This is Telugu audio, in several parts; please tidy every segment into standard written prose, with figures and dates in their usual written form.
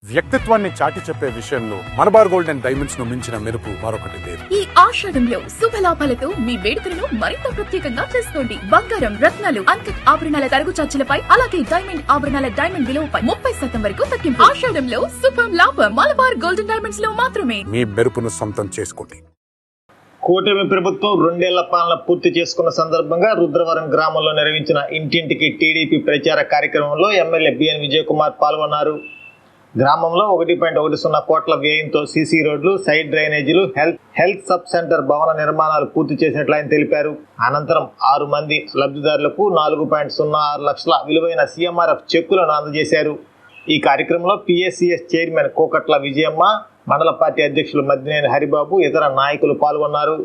వ్యక్తిత్వాన్ని చాటి చెప్పే విషయంలో మలబార్ గోల్డ్ అండ్ డైమండ్స్ ను మించిన మెరుపు మరొకటి లేదు. ఈ ఆషాఢంలో శుభలాభాలతో మీ వేడుకలను మరింత ప్రత్యేకంగా చేసుకోండి. బంగారం, రత్నాలు, అన్కట్ ఆభరణాల తరుగు చార్జీలపై, అలాగే డైమండ్ ఆభరణాల డైమండ్ విలువపై 30% వరకు తగ్గింపు. ఆషాఢంలో శుభ లాభం మలబార్ గోల్డ్ అండ్ డైమండ్స్ లో మాత్రమే. మీ మెరుపును సొంతం చేసుకోండి. కూటమి ప్రభుత్వం 2 ఏళ్ల పాలన పూర్తి చేసుకున్న సందర్భంగా రుద్రవరం గ్రామంలో నిర్వహించిన ఇంటింటికి టీడీపీ ప్రచార కార్యక్రమంలో ఎమ్మెల్యే బిఎన్ విజయ్ కుమార్ పాల్గొన్నారు. గ్రామంలో 1.10 కోట్ల వ్యయంతో సీసీ రోడ్లు, సైడ్ డ్రైనేజీలు, హెల్త్ సబ్ సెంటర్ భవన నిర్మాణాలు పూర్తి చేసినట్లు ఆయన తెలిపారు. అనంతరం 6 మంది లబ్ధిదారులకు 4.06 లక్షల విలువైన సీఎంఆర్ఎఫ్ చెక్కులను అందజేశారు. ఈ కార్యక్రమంలో పిఎస్సిఎస్ చైర్మన్ కోకట్ల విజయమ్మ, మండల పార్టీ అధ్యక్షులు మద్దినేని హరిబాబు, ఇతర నాయకులు పాల్గొన్నారు.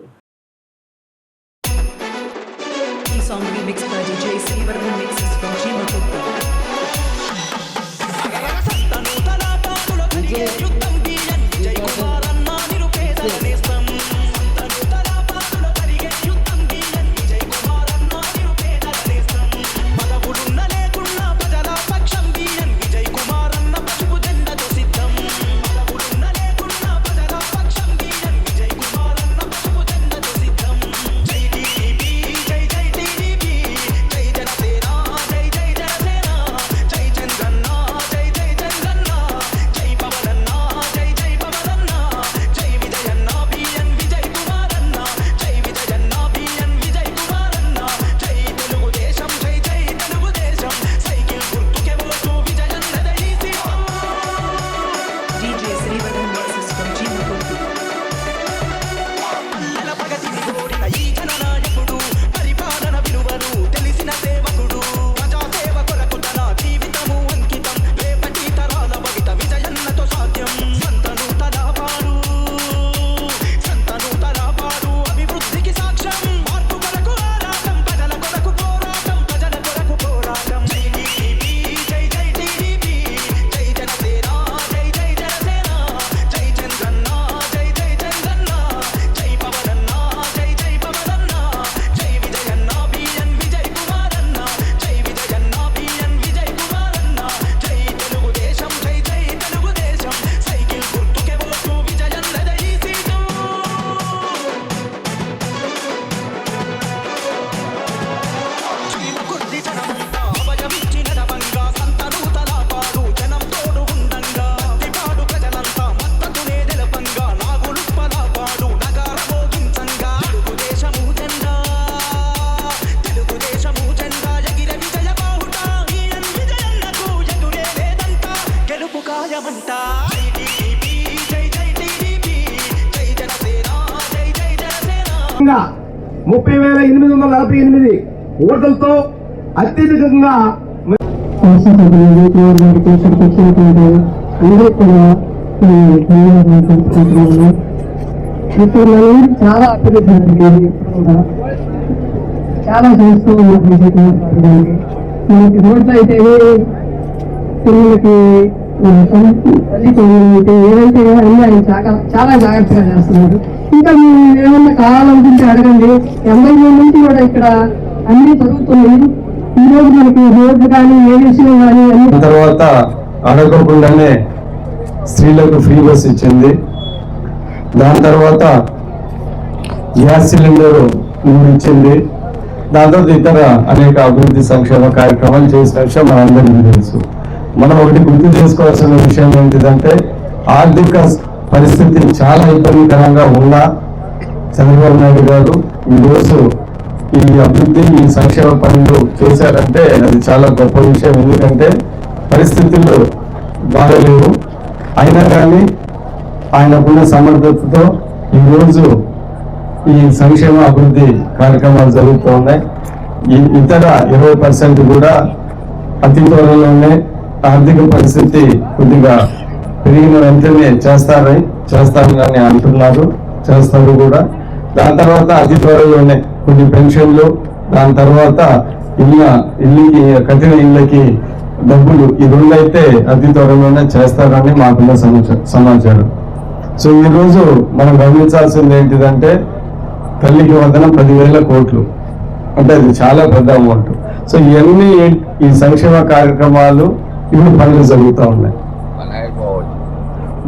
గా 30,848 ఓట్లతో అత్యధికంగా చాలా అత్యధికంగా చాలా చేస్తూ మనకి రోడ్లు అయితే పిల్లలకి ఏదైతే అన్ని ఆయన చాలా జాగ్రత్తగా చేస్తున్నారు. ఇంకా మీరు ఏమన్నా కావాలనుకుంటే అడగండి. 80 నుంచి కూడా ఇక్కడ అన్ని జరుగుతున్నాయి. ఈ రోజు మనకి రోడ్లు కానీ ఏ విషయం కానీ తర్వాత అడగకుండానే స్త్రీలకు ఫ్రీ బస్ ఇచ్చింది. దాని తర్వాత గ్యాస్ సిలిండర్ ఇచ్చింది. దాని తర్వాత ఇతర అనేక అభివృద్ధి సంక్షేమ కార్యక్రమాలు చేసిన విషయం మనందరికీ తెలుసు. మనం ఒకటి గుర్తు చేసుకోవాల్సిన విషయం ఏంటిదంటే, ఆర్థిక పరిస్థితి చాలా ఇబ్బందికరంగా ఉన్న చంద్రబాబు నాయుడు గారు ఈరోజు ఈ అభివృద్ధి, ఈ సంక్షేమ పనులు చేశారంటే అది చాలా గొప్ప విషయం. ఎందుకంటే పరిస్థితులు బాగలేవు, అయినా కానీ ఆయనకున్న సమర్థతతో ఈరోజు ఈ సంక్షేమ అభివృద్ధి కార్యక్రమాలు జరుగుతూ ఉన్నాయి. ఈ ఇతర 20% కూడా అతి త్వరలోనే ఆర్థిక పరిస్థితి కొద్దిగా పెరిగిన వెంటనే చేస్తారని అంటున్నారు, చేస్తారు కూడా. దాని తర్వాత అతి త్వరలోనే కొన్ని పెన్షన్లు, దాని తర్వాత కఠిన ఇళ్ళకి డబ్బులు, ఈ 2 అయితే అతి త్వరలోనే చేస్తారని మాకున్న సమాచారం. సో ఈరోజు మనం గమనించాల్సింది ఏంటిదంటే, తల్లికి వందనం 10,000 కోట్లు అంటే అది చాలా పెద్ద అమౌంట్. సో ఇవన్నీ ఈ సంక్షేమ కార్యక్రమాలు ఇప్పుడు పనులు జరుగుతూ ఉన్నాయి.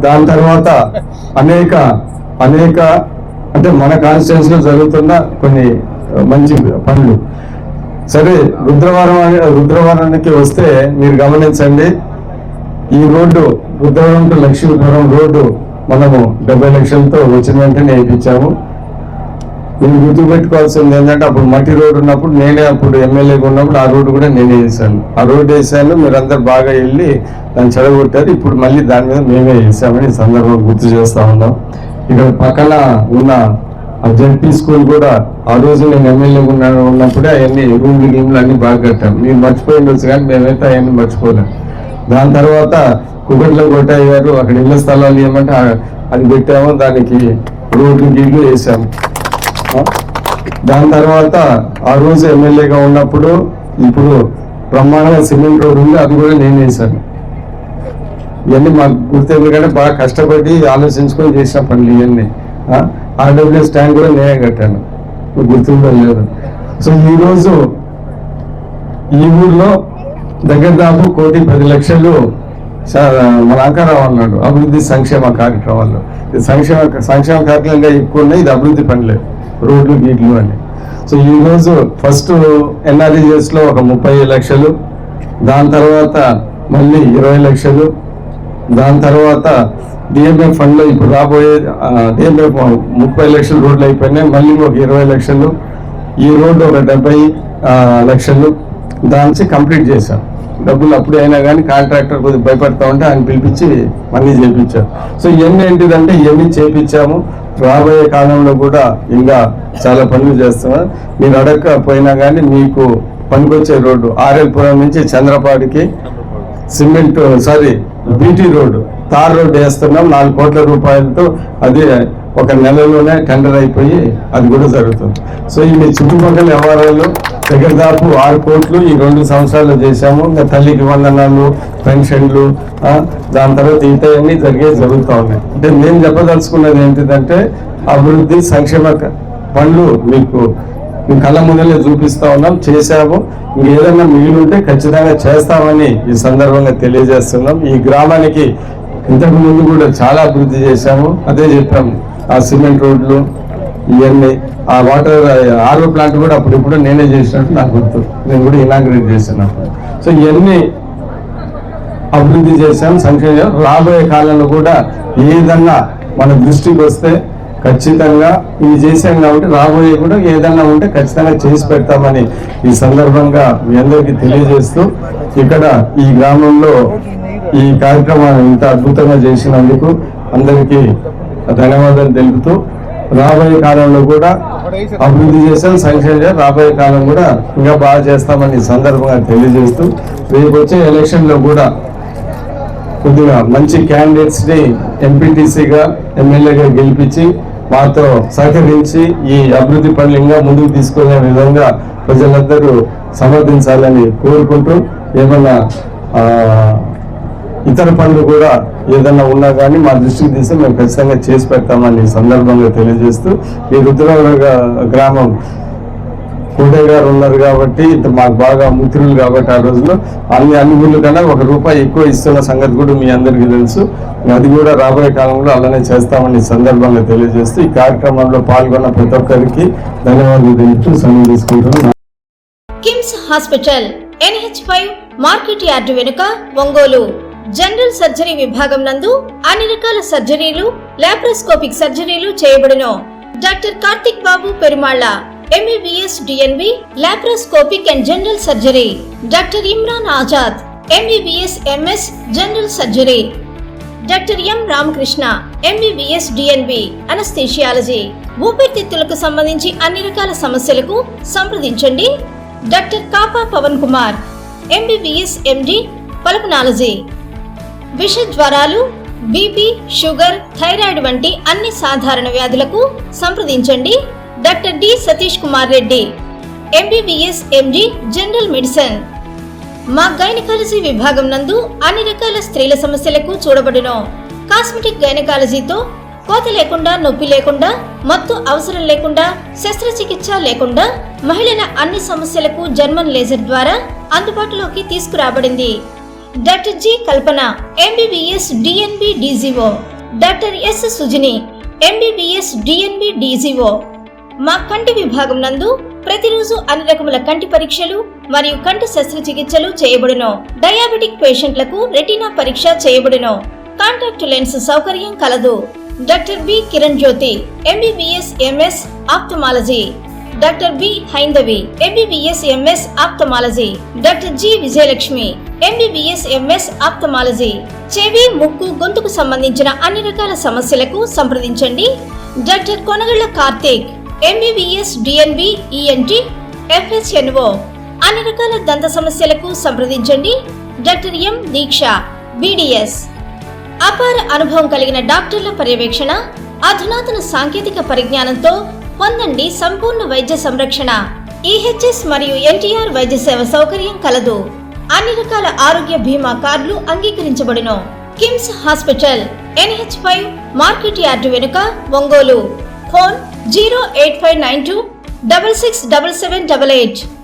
దాని తర్వాత అనేక అంటే మన కాన్స్టిట్యూన్సీలో జరుగుతున్న కొన్ని మంచి పనులు. సరే, రుద్రవరానికి వస్తే మీరు గమనించండి, ఈ road Rudravaram to Lakshmipuram road మనము 70 లక్షలతో వచ్చిన వెంటనే వేయించాము. నేను గుర్తుపెట్టుకోవాల్సింది ఏంటంటే, అప్పుడు మట్టి రోడ్డు ఉన్నప్పుడు నేనే అప్పుడు ఎమ్మెల్యేగా ఉన్నప్పుడు ఆ రోడ్డు కూడా నేనే వేసాను. ఆ రోడ్డు వేసాను, మీరందరూ బాగా వెళ్ళి దాన్ని చెడగొట్టారు. ఇప్పుడు మళ్ళీ దాని మీద మేమే వేసామని ఈ సందర్భంగా గుర్తు చేస్తా ఉన్నాం. ఇక్కడ పక్కన ఉన్న ఆ జడ్పీ స్కూల్ కూడా ఆ రోజు నేను ఎమ్మెల్యేగా ఉన్నప్పుడే అవన్నీ రూమ్లు అన్ని బాగా కట్టాం. మీరు మర్చిపోయి ఉండొచ్చు, కానీ మేమైతే అవన్నీ మర్చిపోలేం. దాని తర్వాత కుకట్లో కొట్టాయి గారు అక్కడ ఇళ్ల స్థలాలు ఏమంటే అది పెట్టాము, దానికి రోడ్లు గీడ్లు వేసాము. దాని తర్వాత ఆ రోజు ఎమ్మెల్యేగా ఉన్నప్పుడు ఇప్పుడు బ్రహ్మాండంగా సిమెంట్ రోడ్ ఉంది, అది కూడా నేను వేసాను. ఇవన్నీ మాకు గుర్తు, ఎందుకంటే బాగా కష్టపడి ఆలోచించుకొని చేసిన పనులు ఇవన్నీ. ఆర్డబ్ల్యూఎస్ ట్యాంక్ కూడా నేనే కట్టాను, గుర్తుందో లేదు. సో ఈరోజు ఈ ఊర్లో దగ్గర దాపు 1,10,00,000 మన అంకారావు అన్నాడు అభివృద్ధి సంక్షేమ కార్యక్రమాలు. సంక్షేమ కార్యక్రమంగా ఎక్కువ ఉన్నాయి, ఇది అభివృద్ధి పనులే, రోడ్లు గీట్లు అని. సో ఈరోజు ఫస్ట్ ఎన్ఆర్ఈజిఎస్ లో ఒక 30 లక్షలు, దాని తర్వాత మళ్ళీ 20 లక్షలు, దాని తర్వాత డిఎంఎఫ్ ఫండ్ లో ఇప్పుడు రాబోయే డిఎంఎఫ్ 30 లక్షలు రోడ్లు అయిపోయినాయి, మళ్ళీ ఒక 20 లక్షలు, ఈ రోడ్డు ఒక 70 లక్షలు దానికి కంప్లీట్ చేశాం. డబ్బులు అప్పుడు అయినా కానీ కాంట్రాక్టర్ కొద్దిగా భయపడతా ఉంటే ఆయన పిలిపించి మళ్ళీ చేయించారు. సో ఇవన్నీ ఏంటిదంటే ఇవన్నీ చేయించాము. రాబోయే కాలంలో కూడా ఇంకా చాలా పనులు చేస్తున్నాం. మీరు అడగకపోయినా కానీ మీకు పనికొచ్చే రోడ్డు ఆర్ఎల్పురం నుంచి చంద్రపాడికి బీటీ రోడ్డు తార్ రోడ్డు వేస్తున్నాం 4 కోట్ల రూపాయలతో. అది ఒక నెలలోనే టెండర్ అయిపోయి అది కూడా జరుగుతుంది. సో ఈ చుట్టుపక్కల వ్యవహారాలు దగ్గర దాపు 6 కోట్లు ఈ 2 సంవత్సరాలు చేశాము. ఇంకా తల్లికి వందనాలు, పెన్షన్లు, దాని తర్వాత ఇతన్నీ జరుగుతూ ఉన్నాయి. అంటే నేను చెప్పదలుచుకున్నది ఏంటిదంటే అభివృద్ధి సంక్షేమ పనులు మీకు మీ కళ్ళ ముందరే చూపిస్తా ఉన్నాం, చేశాము. ఇంకేదన్నా మిగిలి ఉంటే ఖచ్చితంగా చేస్తామని ఈ సందర్భంగా తెలియజేస్తున్నాం. ఈ గ్రామానికి ఇంతకు ముందు కూడా చాలా అభివృద్ధి చేశాము, అదే చెప్పాము. ఆ సిమెంట్ రోడ్లు ఇవన్నీ, ఆ వాటర్ ఆర్ఓ ప్లాంట్ కూడా అప్పుడు నేనే చేసినట్టు నాకు గుర్తు, నేను కూడా ఇనాగ్రేట్ చేశాను. సో ఇవన్నీ అభివృద్ధి చేశాం, సంక్షేమం. రాబోయే కాలంలో కూడా ఏదన్నా మన దృష్టికి వస్తే ఖచ్చితంగా ఇవి చేశాం కాబట్టి రాబోయే కూడా ఏదన్నా ఉంటే ఖచ్చితంగా చేసి పెడతామని ఈ సందర్భంగా మీ అందరికీ తెలియజేస్తూ, ఇక్కడ ఈ గ్రామంలో ఈ కార్యక్రమాన్ని ఇంత అద్భుతంగా చేసినందుకు అందరికీ ధన్యవాదాలు తెలుపుతూ, రాబోయే కాలంలో కూడా అభివృద్ధి చేస్తాం, సంక్షేమం రాబోయే కాలం కూడా ఇంకా బాగా చేస్తామని సందర్భంగా తెలియజేస్తూ, రేపు వచ్చే ఎలక్షన్ లో కూడా కొద్దిగా మంచి క్యాండిడేట్స్ ని ఎంపీటీసీగా ఎమ్మెల్యేగా గెలిపించి మాతో సహకరించి ఈ అభివృద్ధి పనులు ఇంకా ముందుకు తీసుకునే విధంగా ప్రజలందరూ సమర్థించాలని కోరుకుంటూ, ఏమన్నా ఇతర పనులు కూడా ఏదన్నా ఉన్నా కానీ మా దృష్టికి తీస్తే మేము ఖచ్చితంగా చేసి పెడతామని సందర్భంగా తెలియజేస్తూ, ఈ రుద్రవరం గ్రామం కోటయ్య గారు ఉన్నారు కాబట్టి మాకు బాగా మిత్రులు కాబట్టి ఆ రోజులో అన్ని ఊళ్ళ కన్నా ₹1 ఎక్కువ ఇస్తున్న సంగతి కూడా మీ అందరికీ తెలుసు. అది కూడా రాబోయే కాలంలో అలానే చేస్తామని సందర్భంగా తెలియజేస్తూ ఈ కార్యక్రమంలో పాల్గొన్న ప్రతి ఒక్కరికి ధన్యవాదాలు తెలుపుతూ సమయం తీసుకుంటున్నాను. KIMS hospital NH5 market yard వెనుక ఒంగోలు. జనరల్ సర్జరీ విభాగం నందు అన్ని రకాల సర్జరీలు, లాప్రోస్కోపిక్ సర్జరీలు చేయబడును. Doctor Karthik Babu Perumalla MBBS DNB laparoscopic and general surgery. Doctor Imran Azad MBBS MS general surgery. Doctor M Ramakrishna MBBS DNB anaesthesiology. ఊపిరితిత్తులకు సంబంధించి అన్ని రకాల సమస్యలకు సంప్రదించండి. Doctor Kapa Pavan Kumar MBBS MD pulmonology. విష జ్వరాలు, బీపీ, షుగర్, థైరాయిడ్ వంటి అన్ని సాధారణ వ్యాధులకు సంప్రదించండి. Doctor D Satish Kumar Reddy MBBS MD general medicine. మా గైనకాలజీ విభాగం నందు అన్ని రకాల స్త్రీల సమస్యలకు చూడబడును. కాస్మెటిక్ గైనకాలజీతో కోత లేకుండా, నొప్పి లేకుండా, మత్తు అవసరం లేకుండా, శస్త్రచికిత్స లేకుండా మహిళల అన్ని సమస్యలకు జర్మన్ లేజర్ ద్వారా అందుబాటులోకి తీసుకురాబడింది. డాక్టర్ జి కల్పన MBBS DNB DGO doctor yes Sujini MBBS DNB DGO. మా కంటి విభాగం నందు ప్రతిరోజు అన్ని రకముల కంటి పరీక్షలు మరియు కంటి శస్త్రచికిత్సలు చేయబడును. డయాబెటిక్ పేషెంట్లకు రెటీనా పరీక్ష చేయబడును. కాంటాక్ట్ లెన్స్ సౌకర్యం కలదు. Doctor B Kiran Jyothi MBBS MS ophthalmology. Doctor B Haindavi MBBS MS ophthalmology. Doctor G Vijayalakshmi MBBS MS ophthalmology. చెవి, ముక్కు, గొంతుకు సంబంధించిన అన్ని రకాల సమస్యలకు సంప్రదించండి. Doctor Konagalla Karthik MBBS DNB ENT FHNO. అన్ని రకాల దంత సమస్యలకు సంప్రదించండి. Doctor M Deeksha BDS. అపార అనుభవం కలిగిన డాక్టర్ల పర్యవేక్షణ, అధునాతన సాంకేతిక పరిజ్ఞానంతో పొందండి సంపూర్ణ వైద్య సంరక్షణ. EHS మరియు NTR వైద్య సేవ సౌకర్యం కలదు. అన్ని రకాల ఆరోగ్య బీమా కార్డులు అంగీకరించబడును. KIMS hospital NH5 market yard వెనుక, ఒంగోలు. ఫోన్ 08592 667788.